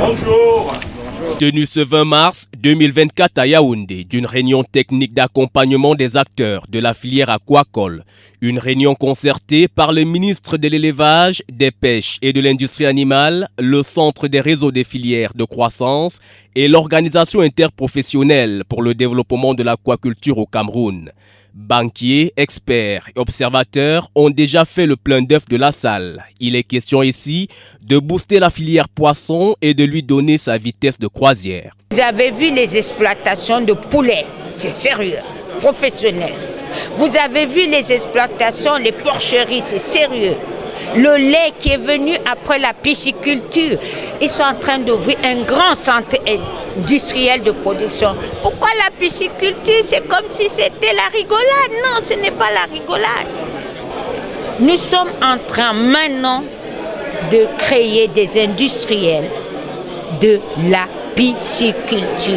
Bonjour. Tenue ce 20 mars 2024 à Yaoundé, d'une réunion technique d'accompagnement des acteurs de la filière aquacole. Une réunion concertée par le ministre de l'Élevage, des Pêches et de l'Industrie animale, le Centre des réseaux des filières de croissance et l'Organisation interprofessionnelle pour le développement de l'aquaculture au Cameroun. Banquiers, experts et observateurs ont déjà fait le plein d'œuf de la salle. Il est question ici de booster la filière poisson et de lui donner sa vitesse de croisière. Vous avez vu les exploitations de poulets, c'est sérieux, professionnel. Vous avez vu les exploitations, les porcheries, c'est sérieux. Le lait qui est venu après la pisciculture, ils sont en train d'ouvrir un grand centre industriel de production. Pourquoi la pisciculture? C'est comme si c'était la rigolade. Non, ce n'est pas la rigolade. Nous sommes en train maintenant de créer des industriels de la pisciculture.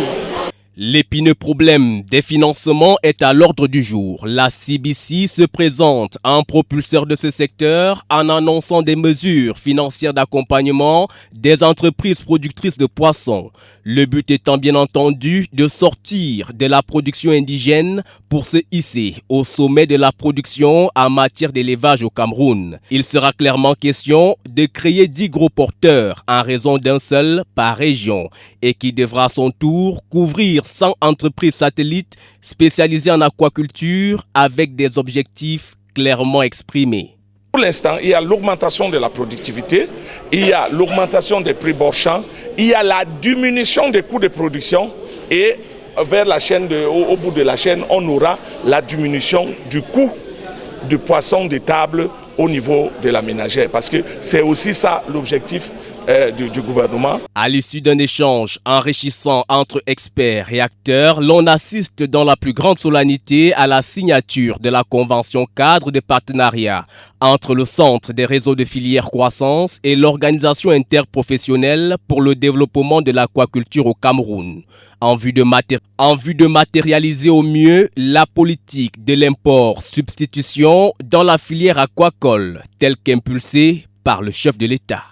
L'épineux problème des financements est à l'ordre du jour. La CBC se présente en propulseur de ce secteur en annonçant des mesures financières d'accompagnement des entreprises productrices de poissons. Le but étant bien entendu de sortir de la production indigène pour se hisser au sommet de la production en matière d'élevage au Cameroun. Il sera clairement question de créer 10 gros porteurs en raison d'un seul par région et qui devra à son tour couvrir 100 entreprises satellites spécialisées en aquaculture avec des objectifs clairement exprimés. Pour l'instant, il y a l'augmentation de la productivité, il y a l'augmentation des prix borchants, il y a la diminution des coûts de production et vers la chaîne au bout de la chaîne, on aura la diminution du coût du poisson de table au niveau de la ménagère. Parce que c'est aussi ça l'objectif du gouvernement. À l'issue d'un échange enrichissant entre experts et acteurs, l'on assiste dans la plus grande solennité à la signature de la convention cadre de partenariat entre le Centre des réseaux de filières croissance et l'Organisation interprofessionnelle pour le développement de l'aquaculture au Cameroun, en vue de matérialiser au mieux la politique de l'import-substitution dans la filière aquacole, telle qu'impulsée par le chef de l'État.